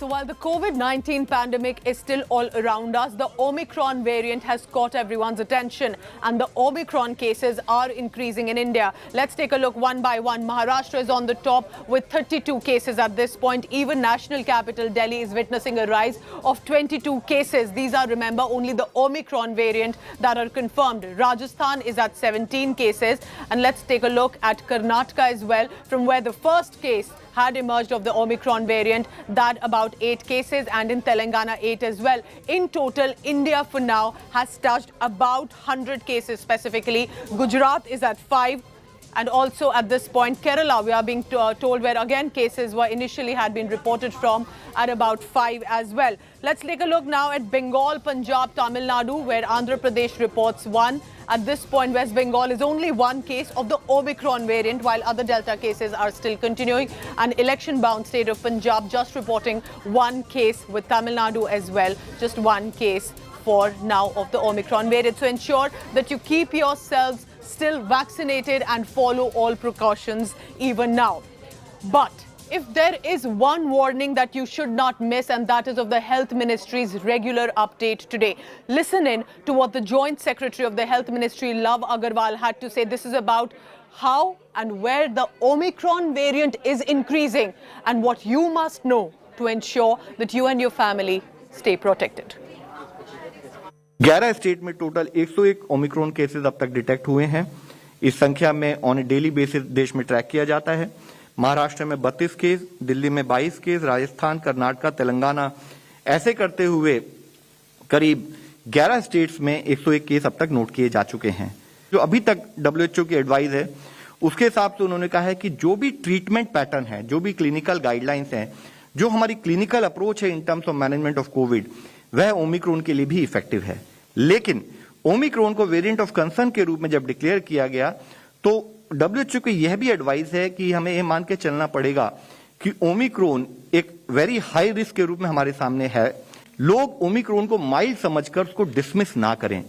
So while the COVID-19 pandemic is still all around us, the Omicron variant has caught everyone's attention and the Omicron cases are increasing in India. Let's take a look one by one. Maharashtra is on the top with 32 cases at this point. Even national capital Delhi is witnessing a rise of 22 cases. These are, remember, only the Omicron variant that are confirmed. Rajasthan is at 17 cases. And let's take a look at Karnataka as well, from where the first case had emerged of the Omicron variant, that about 8 cases, and in Telangana 8 as well. In total, India for now has touched about 100 cases specifically. Gujarat is at 5. And also at this point, Kerala, we are being told, where again cases were initially had been reported from, at about 5 as well. Let's take a look now at Bengal, Punjab, Tamil Nadu, where Andhra Pradesh reports 1. At this point, West Bengal is only 1 case of the Omicron variant, while other Delta cases are still continuing. And election-bound state of Punjab just reporting 1 case, with Tamil Nadu as well, just 1 case for now of the Omicron variant. So ensure that you keep yourselves still vaccinated and follow all precautions even now. But if there is one warning that you should not miss, and that is of the Health Ministry's regular update today. Listen in to what the Joint Secretary of the Health Ministry, Love Agarwal, had to say. This is about how and where the Omicron variant is increasing and what you must know to ensure that you and your family stay protected. 11 state में total 101 Omicron cases अब तक detect हुए हैं। इस संख्या में on A daily basis देश में ट्रैक किया जाता है। महाराष्ट्र में 32 केस, दिल्ली में 22 केस, राजस्थान, कर्नाटका, तेलंगाना, ऐसे करते हुए करीब 11 स्टेट्स में 101 केस अब तक नोट किए जा चुके हैं। जो अभी तक WHO की एडवाइस है, उसके हिसाब से उन्होंने कहा है कि जो भी ट्रीटमेंट पैटर्न है, जो भी क्लिनिकल गाइडलाइंस हैं, जो हमारी क्लिनिकल अप्रोच है in terms of management of Covid, वह ओमिक्रॉन के लिए भी इफेक्टिव है। लेकिन ओमिक्रॉन को वेरिएंट ऑफ कंसर्न के रूप में जब डिक्लेयर किया गया, तो WHO की यह भी एडवाइस है कि हमें यह मान के चलना पड़ेगा कि ओमिक्रॉन एक वेरी हाई रिस्क के रूप में हमारे सामने है। लोग ओमिक्रॉन को माइल्ड समझकर उसको डिसमिस ना करें।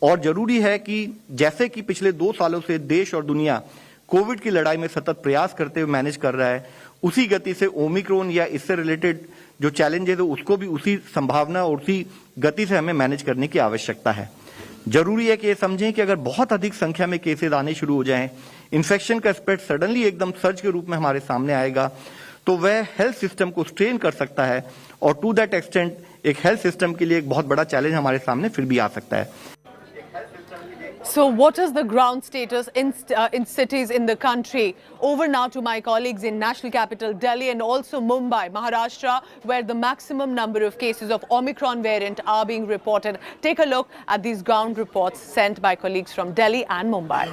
और जरूरी है कि जैसे कि पिछले 2 सालों से देश और दुनिया कोविड की लड़ाई में सतत प्रयास करते हुए मैनेज कर रहा है, उसी गति से ओमिक्रॉन या इससे रिलेटेड जो चैलेंजेस है उसको भी उसी संभावना और उसी गति से हमें मैनेज करने की आवश्यकता है। जरूरी है कि ये समझें कि अगर बहुत अधिक संख्या में केसेस आने शुरू हो जाएं, इन्फेक्शन का स्प्रेड सडनली एकदम सर्ज के रूप में हमारे सामने आएगा, तो वह हेल्थ सिस्टम को स्ट्रेन कर सकता है और टू दैट एक्सटेंट एक हेल्थ सिस्टम के लिए एक बहुत बड़ा चैलेंज हमारे सामने फिर भी आ सकता है। So what is the ground status in cities in the country? Over now to my colleagues in national capital Delhi and also Mumbai, Maharashtra, where the maximum number of cases of Omicron variant are being reported. Take a look at these ground reports sent by colleagues from Delhi and Mumbai.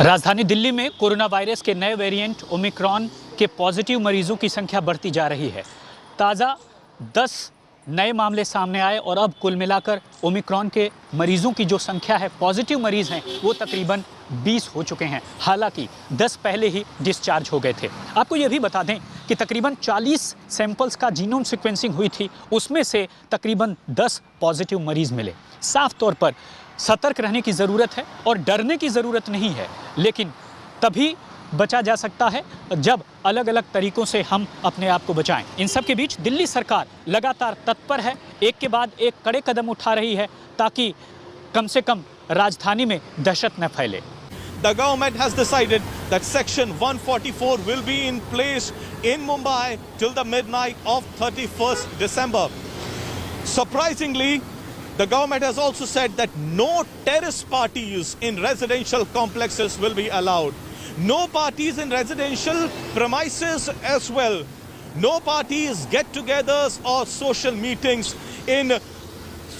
राजधानी दिल्ली में corona virus के नए variant Omicron के positive मरीजों की संख्या बढ़ती जा रही है। ताज़ा 10 नए मामले सामने आए और अब कुल मिलाकर ओमिक्रॉन के मरीजों की जो संख्या है, पॉजिटिव मरीज हैं, वो तकरीबन 20 हो चुके हैं। हालांकि 10 पहले ही डिस्चार्ज हो गए थे। आपको ये भी बता दें कि तकरीबन 40 सैंपल्स का जीनोम सीक्वेंसिंग हुई थी, उसमें से तकरीबन 10 पॉजिटिव मरीज मिले। साफ तौर पर सतर्क रहने की ज़रूरत है और डरने की ज़रूरत नहीं है, लेकिन तभी बचा जा सकता है जब अलग अलग तरीकों से हम अपने आप को बचाएं। इन सब के बीच दिल्ली सरकार लगातार तत्पर है, एक के बाद एक कड़े कदम उठा रही है ताकि कम से कम राजधानी में दहशत न फैले। The government has decided that Section 144 will be in place in Mumbai till the midnight of 31st December. Surprisingly, the government has also said that no terrace parties in residential complexes will be allowed. No parties in residential premises as well. No parties, get-togethers or social meetings in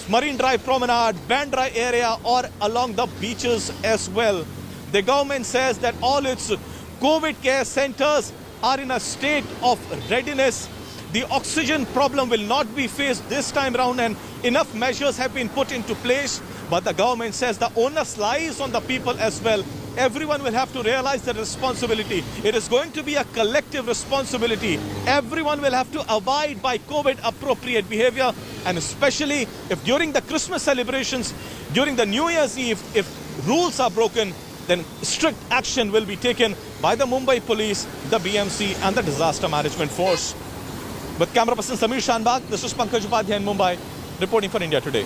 Marine Drive Promenade, Bandra area or along the beaches as well. The government says that all its COVID care centers are in a state of readiness. The oxygen problem will not be faced this time around and enough measures have been put into place. But the government says the onus lies on the people as well. Everyone will have to realize the responsibility. It is going to be a collective responsibility. Everyone will have to abide by COVID appropriate behavior, and especially if during the Christmas celebrations, during the New Year's Eve, if rules are broken, then strict action will be taken by the Mumbai police, the BMC and the disaster management force. With camera person Samir Shanbag, this is Pankaj Upadhyay in Mumbai, reporting for India Today.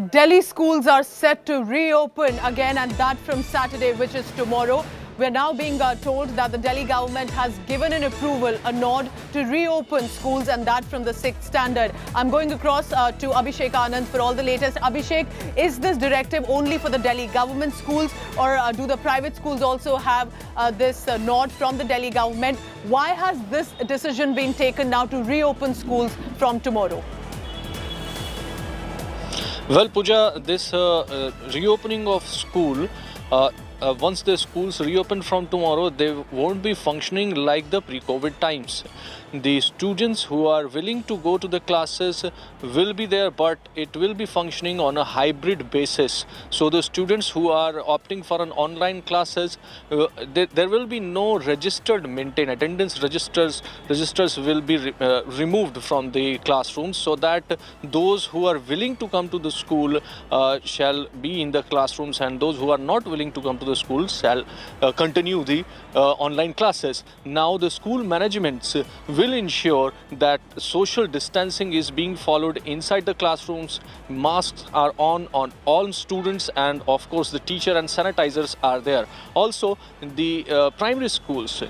Delhi schools are set to reopen again, and that from Saturday, which is tomorrow. We're now being told that the Delhi government has given an approval, a nod to reopen schools, and that from the 6th standard. I'm going across to Abhishek Anand for all the latest. Abhishek, is this directive only for the Delhi government schools, or do the private schools also have this nod from the Delhi government? Why has this decision been taken now to reopen schools from tomorrow? Well, Pooja, this reopening of school, once the schools reopen from tomorrow, they won't be functioning like the pre-COVID times. The students who are willing to go to the classes will be there, but it will be functioning on a hybrid basis. So the students who are opting for an online classes, there will be no registered maintain attendance registers will be removed from the classrooms, so that those who are willing to come to the school shall be in the classrooms, and those who are not willing to come to the school shall continue the online classes. Now the school managements will ensure that social distancing is being followed inside the classrooms, masks are on all students, and of course the teacher and sanitizers are there. Also, the primary schools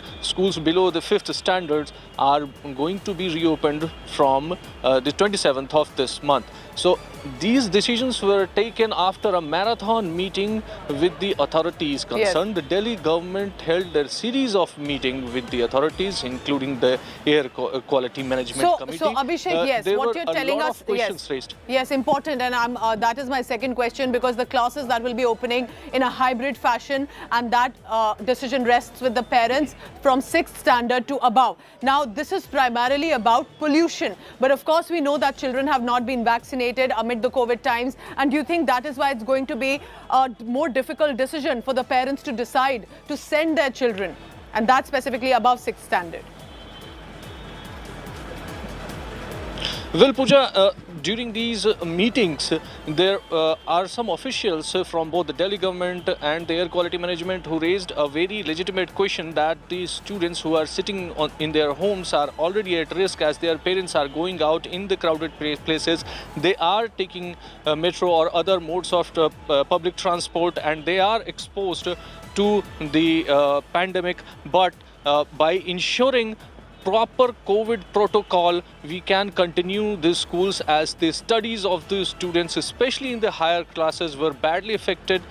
below the 5th standards are going to be reopened from the 27th of this month. So these decisions were taken after a marathon meeting with the authorities concerned. Yes. The Delhi government held a series of meetings with the authorities, including the Air Quality Management Committee. So Abhishek, yes, what you're telling us, yes, important, and that is my second question, because the classes that will be opening in a hybrid fashion, and that decision rests with the parents from 6th standard to above. Now, this is primarily about pollution, but of course we know that children have not been vaccinated amid the COVID times, and do you think that is why it's going to be a more difficult decision for the parents to decide to send their children, and that specifically above 6th standard? Well, Pooja, during these meetings, there are some officials from both the Delhi government and the Air Quality Management who raised a very legitimate question that the students who are sitting in their homes are already at risk, as their parents are going out in the crowded places. They are taking metro or other modes of public transport, and they are exposed to the pandemic. But by ensuring proper COVID protocol, we can continue the schools, as the studies of the students, especially in the higher classes, were badly affected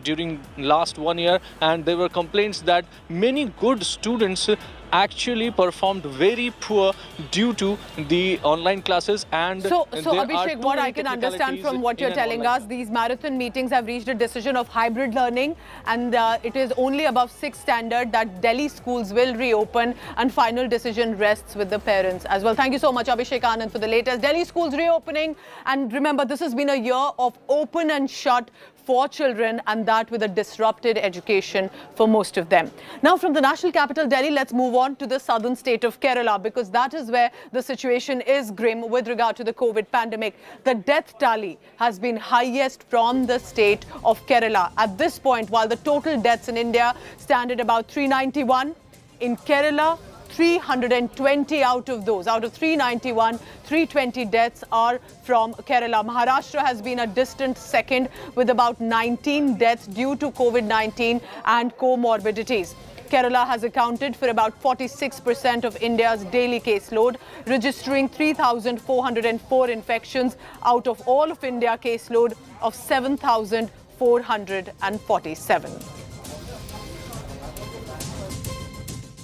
during last 1 year, and there were complaints that many good students actually performed very poor due to the online classes. And so Abhishek, what I can understand from what you're telling us, these marathon meetings have reached a decision of hybrid learning, and it is only above 6th standard that Delhi schools will reopen, and final decision rests with the parents as well. Thank you so much, Abhishek Anand, for the latest. Delhi schools reopening, and remember, this has been a year of open and shut for children, and that with a disrupted education for most of them. Now, from the national capital Delhi, let's move on to the southern state of Kerala, because that is where the situation is grim with regard to the COVID pandemic. The death tally has been highest from the state of Kerala. At this point, while the total deaths in India stand at about 391, in Kerala, 320 out of 391, 320 deaths are from Kerala. Maharashtra has been a distant second with about 19 deaths due to COVID-19 and comorbidities. Kerala has accounted for about 46% of India's daily caseload, registering 3,404 infections out of all of India caseload of 7,447.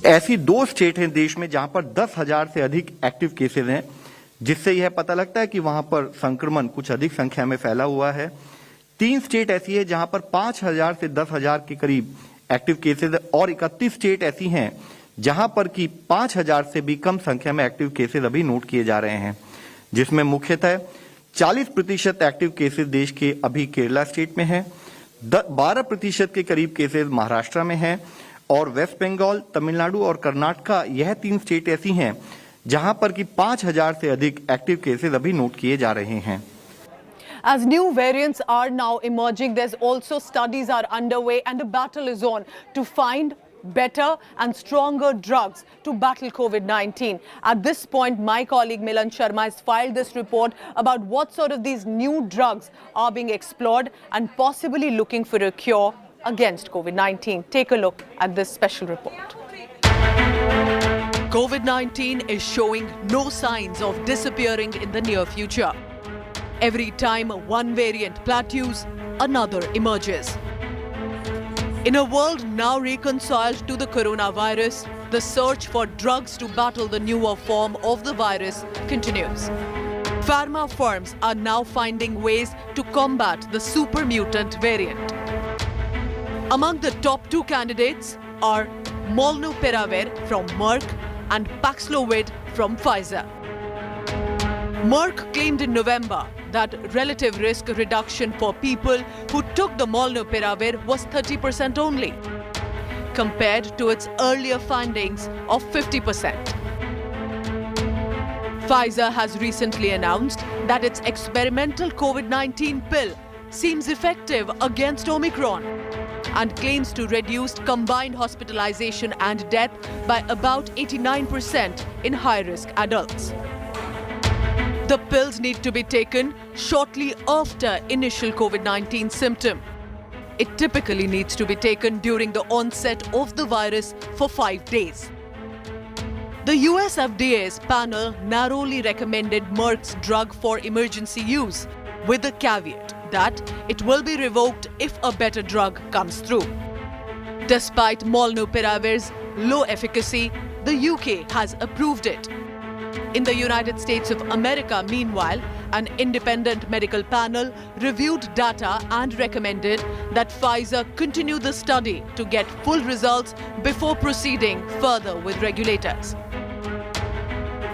ऐसी 2 state हैं देश में जहां पर 10,000 से अधिक active cases हैं, जिससे यह पता लगता है कि वहां पर संक्रमण कुछ अधिक संख्या में फैला हुआ है। 3 स्टेट ऐसी है जहां पर 5,000 से 10,000 के करीब एक्टिव केसेस है, और 31 स्टेट ऐसी हैं जहां पर कि 5,000 से भी कम संख्या में एक्टिव केसेस अभी नोट किए जा रहे हैं, जिसमें मुख्यतः 40% एक्टिव केसेस देश के अभी केरला स्टेट में हैं, 12% के करीब केसेस महाराष्ट्र में हैं, और वेस्ट बंगाल, तमिलनाडु और कर्नाटका, यह 3 स्टेट ऐसी हैं जहां पर कि 5,000 से अधिक एक्टिव केसेस अभी नोट किए जा रहे हैं। As new variants are now emerging, there's also studies are underway and a battle is on to find better and stronger drugs to battle COVID-19. At this point, my colleague Milan Sharma has filed this report about what sort of these new drugs are being explored and possibly looking for a cure against COVID-19. Take a look at this special report. COVID-19 is showing no signs of disappearing in the near future. Every time one variant plateaus, another emerges. In a world now reconciled to the coronavirus, the search for drugs to battle the newer form of the virus continues. Pharma firms are now finding ways to combat the super mutant variant. Among the top two candidates are Molnupiravir from Merck and Paxlovid from Pfizer. Merck claimed in November that relative risk reduction for people who took the Molnupiravir was 30% only, compared to its earlier findings of 50%. Pfizer has recently announced that its experimental COVID-19 pill seems effective against Omicron and claims to reduce combined hospitalization and death by about 89% in high-risk adults. The pills need to be taken shortly after initial COVID-19 symptom. It typically needs to be taken during the onset of the virus for 5 days. The US FDA's panel narrowly recommended Merck's drug for emergency use, with the caveat that it will be revoked if a better drug comes through. Despite Molnupiravir's low efficacy, the UK has approved it. In the United States of America, meanwhile, an independent medical panel reviewed data and recommended that Pfizer continue the study to get full results before proceeding further with regulators.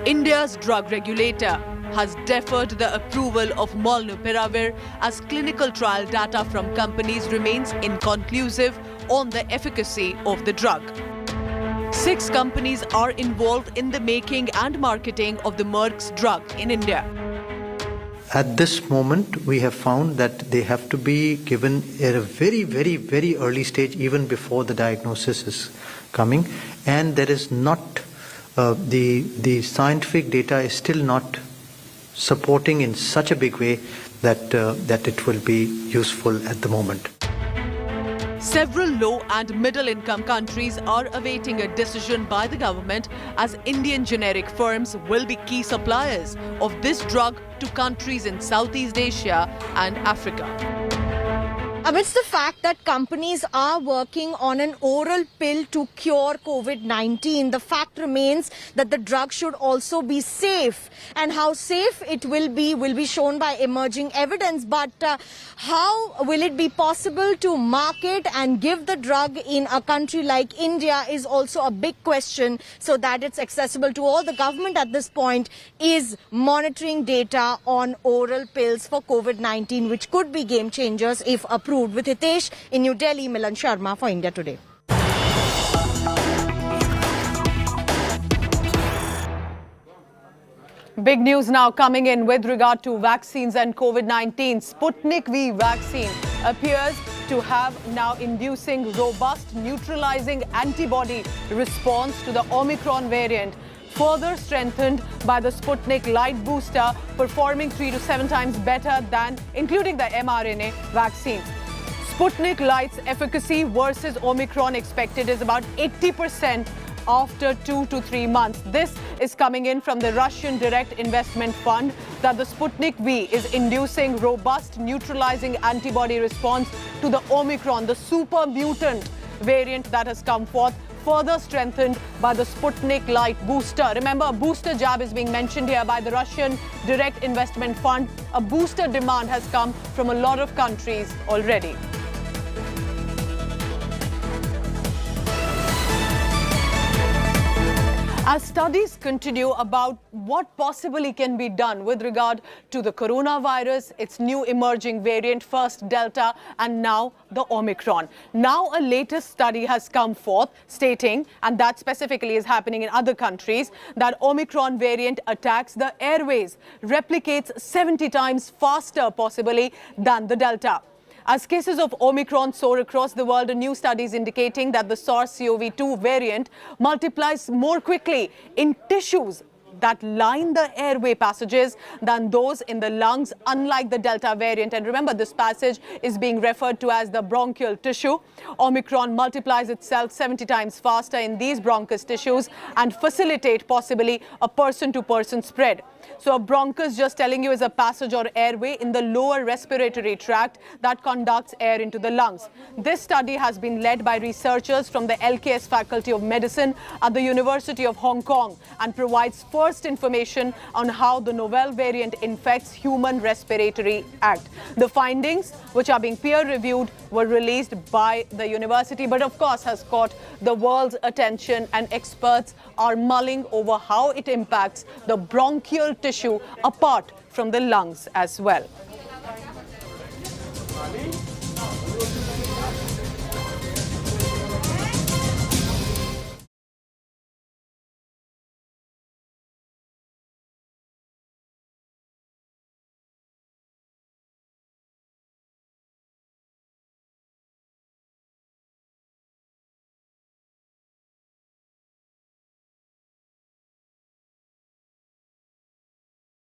India's drug regulator has deferred the approval of Molnupiravir as clinical trial data from companies remains inconclusive on the efficacy of the drug. 6 companies are involved in the making and marketing of the Merck's drug in India. At this moment, we have found that they have to be given at a very, very, very early stage, even before the diagnosis is coming, and there is not the scientific data is still not supporting in such a big way that it will be useful at the moment. Several low and middle income countries are awaiting a decision by the government, as Indian generic firms will be key suppliers of this drug to countries in Southeast Asia and Africa. Amidst the fact that companies are working on an oral pill to cure COVID-19, the fact remains that the drug should also be safe. And how safe it will be shown by emerging evidence. But how will it be possible to market and give the drug in a country like India is also a big question, so that it's accessible to all. The government at this point is monitoring data on oral pills for COVID-19, which could be game changers if approved. With Hitesh in New Delhi, Milan Sharma for India Today. Big news now coming in with regard to vaccines and COVID-19. Sputnik V vaccine appears to have now inducing robust neutralizing antibody response to the Omicron variant, further strengthened by the Sputnik Light booster, performing 3 to 7 times better than including the mRNA vaccines. Sputnik Light's efficacy versus Omicron expected is about 80% after 2 to 3 months. This is coming in from the Russian Direct Investment Fund that the Sputnik V is inducing robust neutralizing antibody response to the Omicron, the super mutant variant that has come forth, further strengthened by the Sputnik Light booster. Remember, a booster jab is being mentioned here by the Russian Direct Investment Fund. A booster demand has come from a lot of countries already. As studies continue about what possibly can be done with regard to the coronavirus, its new emerging variant, first Delta and now the Omicron. Now a latest study has come forth stating, and that specifically is happening in other countries, that Omicron variant attacks the airways, replicates 70 times faster possibly than the Delta. As cases of Omicron soar across the world, a new study is indicating that the SARS-CoV-2 variant multiplies more quickly in tissues that line the airway passages than those in the lungs, unlike the Delta variant. And remember, this passage is being referred to as the bronchial tissue. Omicron multiplies itself 70 times faster in these bronchus tissues and facilitate possibly a person-to-person spread. So a bronchus, just telling you, is a passage or airway in the lower respiratory tract that conducts air into the lungs. This study has been led by researchers from the LKS Faculty of Medicine at the University of Hong Kong and provides first information on how the novel variant infects human respiratory tract. The findings, which are being peer-reviewed, were released by the university, but of course has caught the world's attention, and experts are mulling over how it impacts the bronchial tissue apart from the lungs as well.